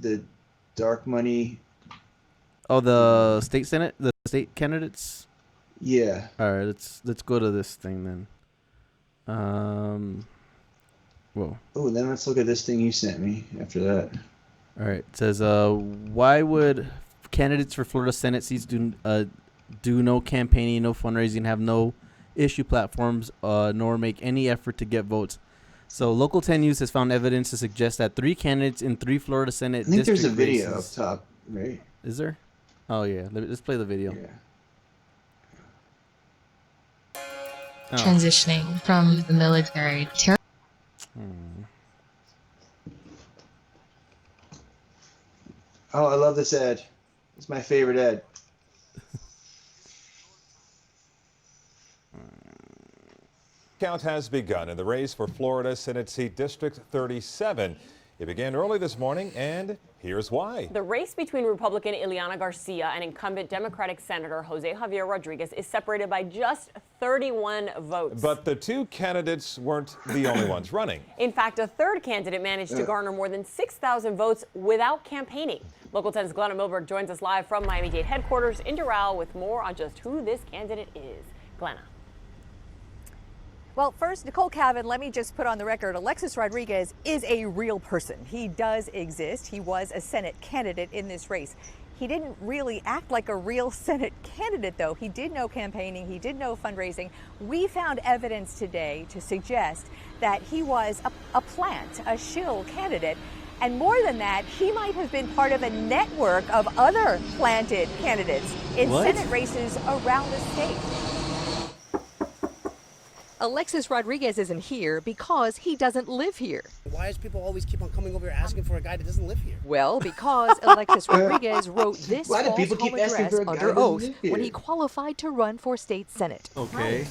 the dark money. Oh, the state senate, the state candidates. Yeah. All right, let's go to this thing then. Whoa. Oh, then let's look at this thing you sent me after that. All right. It says, why would candidates for Florida Senate seats do no campaigning, no fundraising, have no issue platforms, nor make any effort to get votes? So Local 10 News has found evidence to suggest that 3 candidates in 3 Florida Senate I think district there's a video races, up top, right? Is there? Oh, yeah. Let's play the video. Yeah. Oh. Transitioning from the military to Oh, I love this ad. It's my favorite ad. Count has begun in the race for Florida Senate seat District 37. It began early this morning, and here's why. The race between Republican Ileana Garcia and incumbent Democratic Senator Jose Javier Rodriguez is separated by just 31 votes. But the 2 candidates weren't the only ones running. In fact, a third candidate managed to garner more than 6,000 votes without campaigning. Local 10's Glenna Milberg joins us live from Miami-Dade headquarters in Doral with more on just who this candidate is. Glenna. Well, first, Nicole Cavan, let me just put on the record, Alexis Rodriguez is a real person. He does exist. He was a Senate candidate in this race. He didn't really act like a real Senate candidate, though. He did no campaigning. He did no fundraising. We found evidence today to suggest that he was a plant, a shill candidate. And more than that, he might have been part of a network of other planted candidates in Senate races around the state. Alexis Rodriguez isn't here because he doesn't live here. Why does people always keep on coming over here asking for a guy that doesn't live here? Well, because Alexis Rodriguez wrote this Why do false people keep home asking address for a guy under that oath doesn't live here? when he qualified to run for state senate. Okay.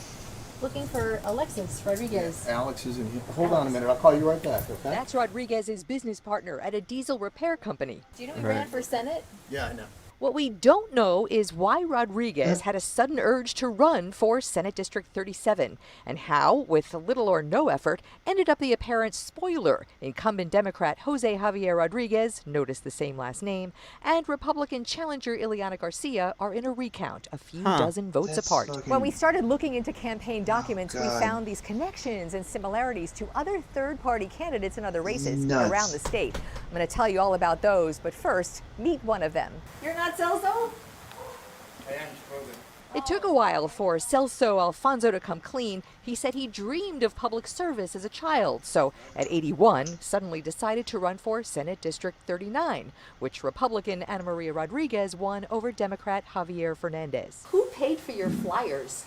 Looking for Alexis Rodriguez. Alex is in here. Hold on a minute. I'll call you right back, okay? That's Rodriguez's business partner at a diesel repair company. Do you know he ran for Senate? Yeah, I know. What we don't know is why Rodriguez had a sudden urge to run for Senate District 37 and how, with little or no effort, ended up the apparent spoiler. Incumbent Democrat Jose Javier Rodriguez, notice the same last name, and Republican challenger Ileana Garcia are in a recount, a few dozen votes apart. When we started looking into campaign documents, we found these connections and similarities to other third-party candidates in other races around the state. I'm going to tell you all about those, but first, meet one of them. You're not Celso? It took a while for Celso Alfonso to come clean. He said he dreamed of public service as a child, so at 81, suddenly decided to run for Senate District 39, which Republican Ana Maria Rodriguez won over Democrat Javier Fernandez. Who paid for your flyers?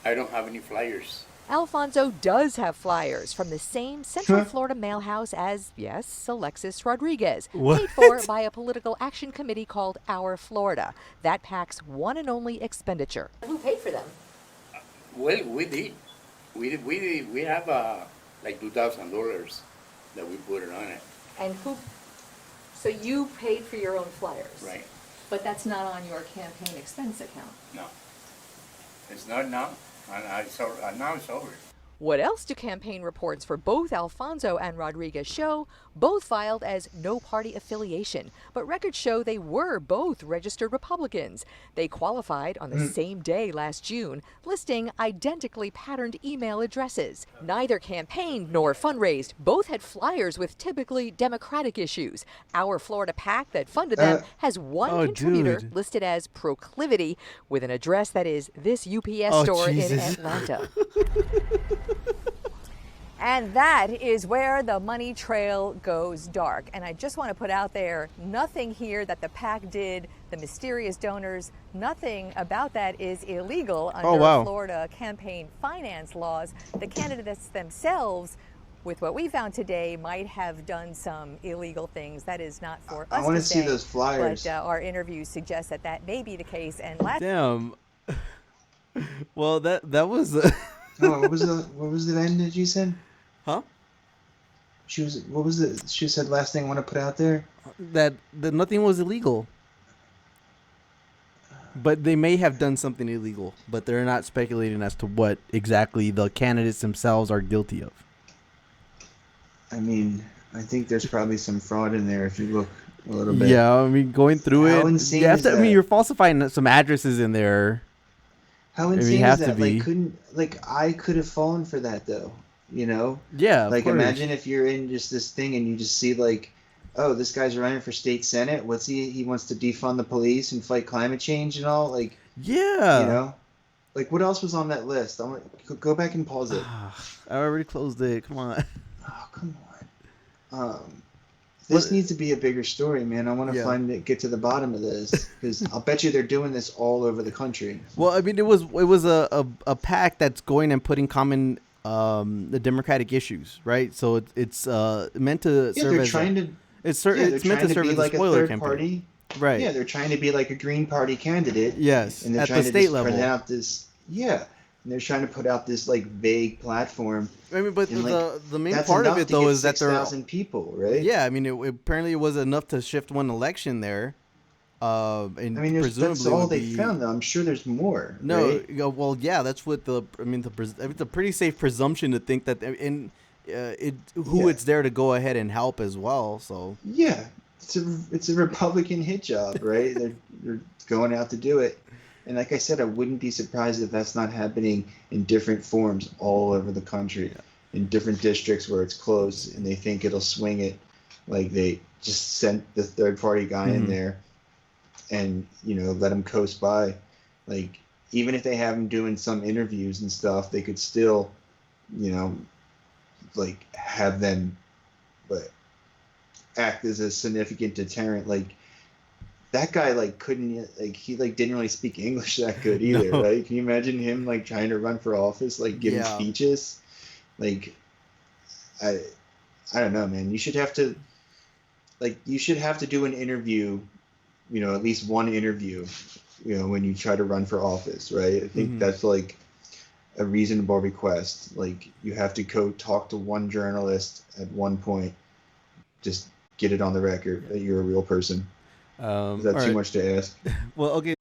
I don't have any flyers. Alfonso does have flyers from the same Central Florida mailhouse as, yes, Alexis Rodriguez, paid for by a political action committee called Our Florida. That PAC's one and only expenditure. Who paid for them? Well, we did. We have like $2,000 that we put it on it. And who? So you paid for your own flyers? Right. But that's not on your campaign expense account? No. It's not now. Now it's over. What else do campaign reports for both Alfonso and Rodriguez show? Both filed as no party affiliation, but records show they were both registered Republicans. They qualified on the same day last June, listing identically patterned email addresses. Neither campaigned nor fundraised. Both had flyers with typically Democratic issues. Our Florida PAC that funded them has one contributor listed as Proclivity with an address that is this UPS store in Atlanta. And that is where the money trail goes dark. And I just want to put out there, nothing here that the PAC did, the mysterious donors, nothing about that is illegal under Florida campaign finance laws. The candidates themselves, with what we found today, might have done some illegal things. That is not for us to say. I want to see those flyers. But our interviews suggest that that may be the case. And Damn. Well, that was... Oh, what was the end that you said? Huh? She said last thing I want to put out there? That nothing was illegal. But they may have done something illegal, but they're not speculating as to what exactly the candidates themselves are guilty of. I mean, I think there's probably some fraud in there if you look a little bit. Yeah, I mean, going through How it, insane you have is to. I mean, that? you're falsifying some addresses in there. How mean, you insane have is to that? be. I could have fallen for that though. You know? Yeah, of Like, course. imagine if you're in just this thing and you just see like, oh, this guy's running for state senate. What's he? He wants to defund the police and fight climate change and all. Like, Yeah. you know, like what else was on that list? I want go back and pause it. I already closed it. Come on. Oh, come on. This needs to be a bigger story, man. I want to get to the bottom of this because I'll bet you they're doing this all over the country. Well, I mean, it was a PAC that's going and putting common the democratic issues, right? So it's meant to serve they're as trying to. it's It's meant to serve be as like a spoiler third campaign. party. Right. Yeah, they're trying to be like a Green Party candidate. Yes, and they're at trying the to state just level. put out this. Yeah, and they're trying to put out this like vague platform. I mean, but and, the main that's part of enough it to though get is that they're 6,000 people, right? Yeah, I mean, apparently it was enough to shift one election there. And I mean, presumably that's all would they be- found, though. I'm sure there's more. No, right? well, yeah, that's what it's a pretty safe presumption to think that it's there to go ahead and help as well. So Yeah, it's a Republican hit job, right? they're going out to do it, and like I said, I wouldn't be surprised if that's not happening in different forms all over the country, in different districts where it's close and they think it'll swing it. Like they just sent the third party guy in there, and let him coast by. Like even if they have him doing some interviews and stuff, they could still, like have them, but act as a significant deterrent. Like that guy he didn't really speak English that good either. No. Right? Can you imagine him like trying to run for office, like giving speeches? Like I don't know, man. You should have to do an interview, at least one interview, when you try to run for office, right? I think that's like a reasonable request. Like you have to go talk to one journalist at one point, just get it on the record that you're a real person. Is that too much to ask? Well, okay.